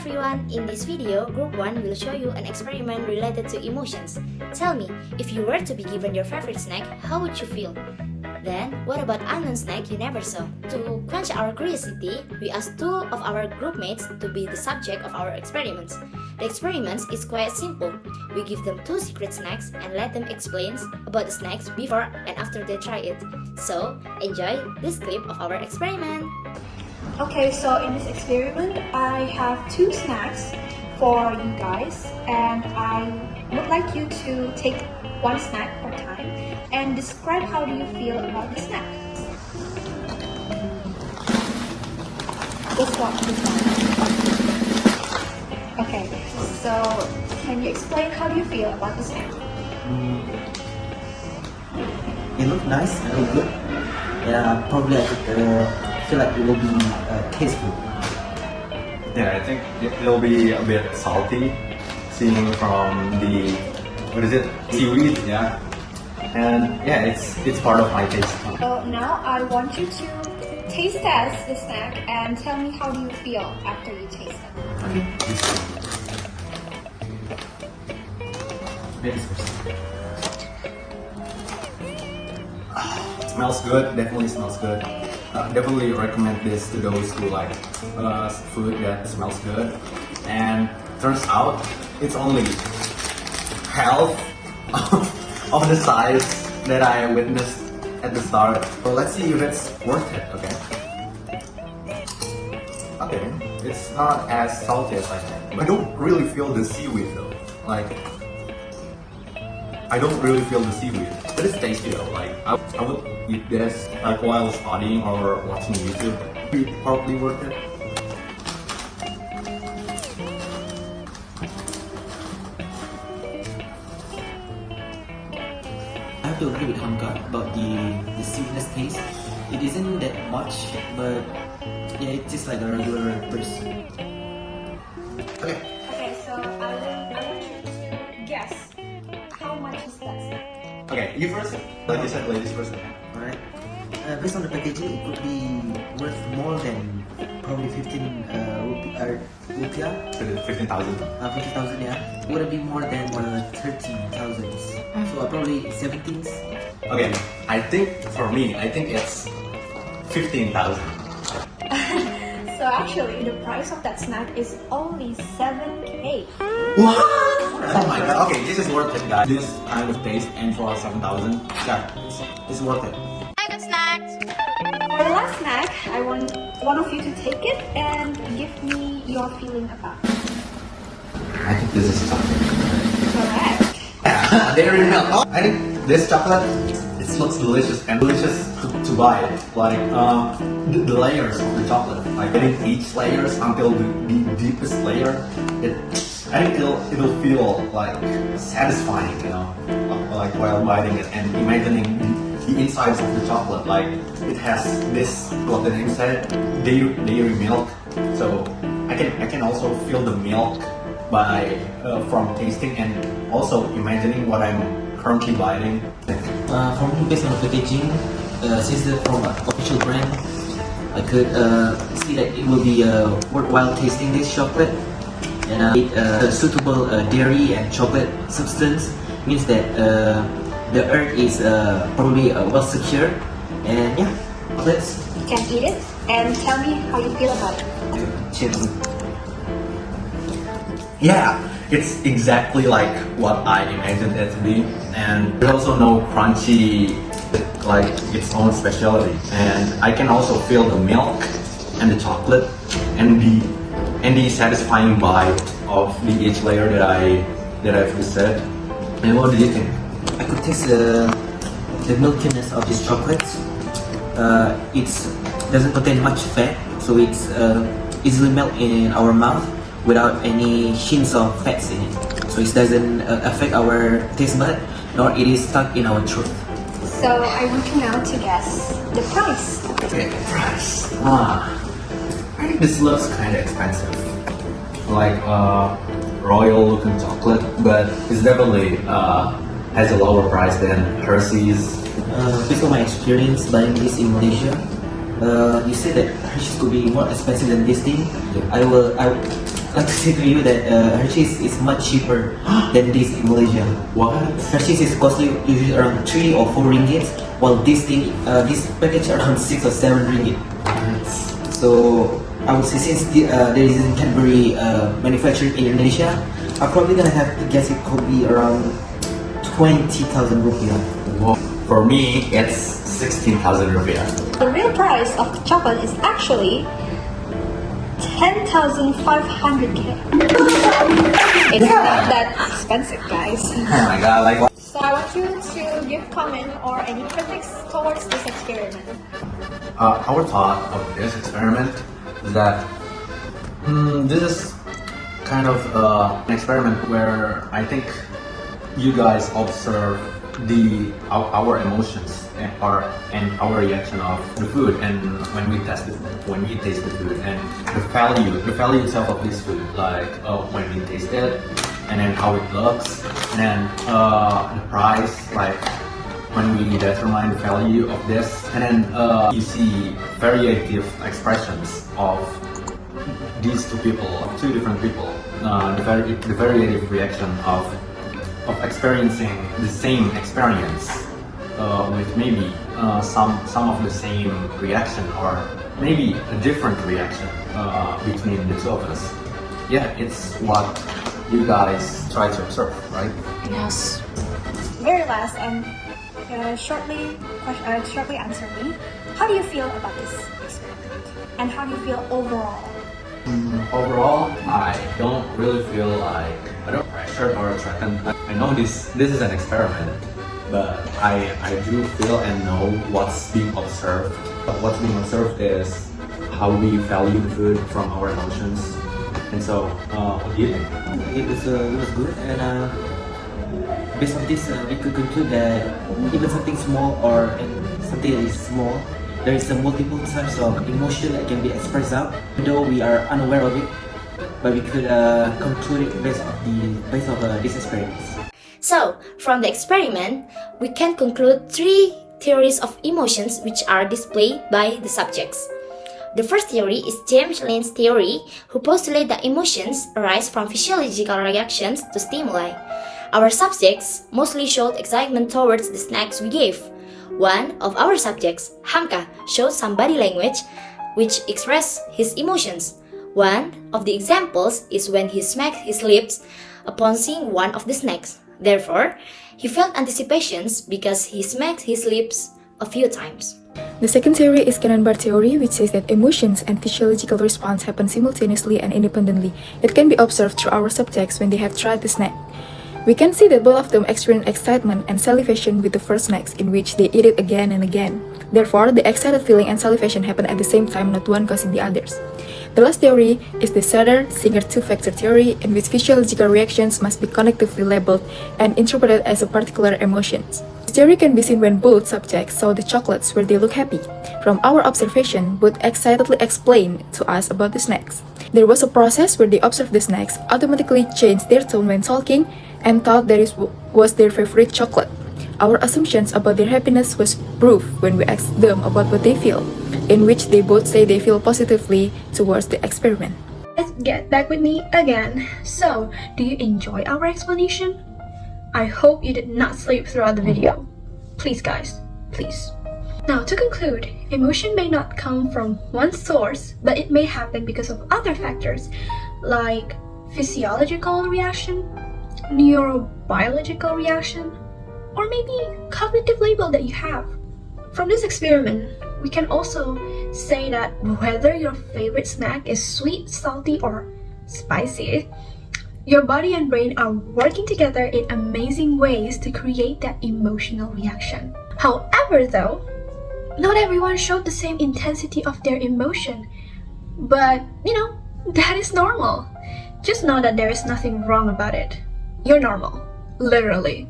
everyone, in this video, Group 1 will show you an experiment related to emotions. Tell me, if you were to be given your favorite snack, how would you feel? Then, what about unknown snack you never saw? To quench our curiosity, we asked two of our group mates to be the subject of our experiments. The experiment is quite simple. We give them two secret snacks and let them explain about the snacks before and after they try it. So, enjoy this clip of our experiment. Okay, so in this experiment, I have two snacks for you guys, and I would like you to take one snack per time and describe how do you feel about the snack. This one. Okay, so can you explain how do you feel about the snack? It looked nice and it looked good. Yeah, probably I could feel like it will be tasteful. Yeah, I think it'll be a bit salty, seeing from the seaweed. Yeah, and yeah, it's part of my taste. So now I want you to taste test the snack and tell me how do you feel after you taste it. Okay. Very specific. Smells good. Definitely smells good. Definitely recommend this to those who like food that smells good. And turns out it's only half of the size that I witnessed at the start. So let's see if it's worth it. Okay, it's not as salty as I thought. I don't really feel the seaweed though. Like, I don't really feel the seaweed. But it's tasty though. Like, I would eat this like while studying or watching YouTube. It's probably worth it. I have to agree with Hamka about the sweetness taste. It isn't that much, but yeah, it tastes like a regular burst. Okay. Okay, so I want you to guess how much is that snack? Okay, you first. Like you said, ladies first. Alright. Based on the packaging, it could be worth more than probably 15 rupiah. 15,000. 50,000, yeah. Would it be more than 13,000? So probably 17s. Okay, I think for me, it's 15,000. So actually, the price of that snack is only 7K. What? Oh my god. Okay, this is worth it, guys. This kind of taste and for 7,000, yeah, it's worth it. For the last snack, I want one of you to take it and give me your feeling about it. I think this is chocolate. Correct. Dairy milk. I think this chocolate, it looks delicious and delicious to buy it. Like the layers of the chocolate, like getting each layers until the deepest layer. I think it'll feel like satisfying, you know, like while biting it and imagining the insides of the chocolate. Like it has this, what the name said, dairy milk. So I can also feel the milk by from tasting and also imagining what I'm currently biting. For me, based on the packaging, since it's from an official brand, I could see that it will be worthwhile tasting this chocolate. And a suitable dairy and chocolate substance means that the earth is probably well secured. And yeah, let's You can eat it and tell me how you feel about it. cheers. Yeah, it's exactly like what I imagined it to be, and there's also no crunchy, like its own specialty. And I can also feel the milk and the chocolate and the satisfying bite of each layer that I've said. And what do you think? I could taste the milkiness of this chocolate. It doesn't contain much fat, so it's easily melt in our mouth without any hints of fats in it. So it doesn't affect our taste bud, nor it is stuck in our throat. So I want you now to guess the price. Okay, price. I think this looks kind of expensive, like royal looking chocolate, but it's definitely has a lower price than Hershey's. Based on my experience buying this in Malaysia, you said that Hershey's could be more expensive than this thing. I like to say to you that Hershey's is much cheaper than this in Malaysia. What? Hershey's is costly usually around 3 or 4 ringgit, while this this package around 6 or 7 ringgit. So I would say since there is in Cadbury manufactured in Indonesia, I'm probably gonna have to guess it could be around 20,000 rupiah. Well, for me, it's 16,000 rupiah. The real price of the chocolate is actually 10,500k. It's not that expensive, guys. Oh my god, like what? So I want you to give comment or any critics towards this experiment. Our thought of this experiment is that this is kind of an experiment where I think you guys observe our emotions and our reaction of the food, and when we taste the food, and the value itself of this food, like when we taste it, and then how it looks, and then the price, like when we determine the value of this, and then you see variative expressions of these two different people, the variative reaction of experiencing the same experience with maybe some of the same reaction, or maybe a different reaction between the two of us. Yeah, it's what you guys try to observe, right? Yes. Very last and shortly answer me. How do you feel about this experiment? And how do you feel overall? Overall, I don't really feel like pressured or threatened. I know this is an experiment, but I do feel and know what's being observed. What's being observed is how we value the food from our emotions. And so, what do you think? It was good, and based on this, we could conclude that even something small or something that is small, there is a multiple types of emotion that can be expressed out, though we are unaware of it. But we could conclude it based on this experience. So, from the experiment, we can conclude 3 theories of emotions which are displayed by the subjects. The first theory is James Lin's theory, who postulates that emotions arise from physiological reactions to stimuli. Our subjects mostly showed excitement towards the snacks we gave. One of our subjects, Hamka, showed some body language which expressed his emotions. One of the examples is when he smacked his lips upon seeing one of the snacks. Therefore, he felt anticipations because he smacked his lips a few times. The second theory is Cannon-Bar theory, which says that emotions and physiological response happen simultaneously and independently. It can be observed through our subjects when they have tried the snack. We can see that both of them experience excitement and salivation with the first snacks, in which they eat it again and again. Therefore, the excited feeling and salivation happen at the same time, not one causing the others. The last theory is the Sutter-Singer two-factor theory, in which physiological reactions must be connectively labeled and interpreted as a particular emotions. This theory can be seen when both subjects saw the chocolates where they look happy. From our observation, both excitedly explained to us about the snacks. There was a process where they observed the snacks, automatically changed their tone when talking, and thought that it was their favorite chocolate. Our assumptions about their happiness was proof when we asked them about what they feel, in which they both say they feel positively towards the experiment. Let's get back with me again. So, do you enjoy our explanation? I hope you did not sleep throughout the video. Please guys, please. Now to conclude, emotion may not come from one source, but it may happen because of other factors like physiological reaction, neurobiological reaction, or maybe cognitive label that you have. From this experiment, we can also say that whether your favorite snack is sweet, salty, or spicy, your body and brain are working together in amazing ways to create that emotional reaction. However though, not everyone showed the same intensity of their emotion. But, that is normal. Just know that there is nothing wrong about it. You're normal. Literally.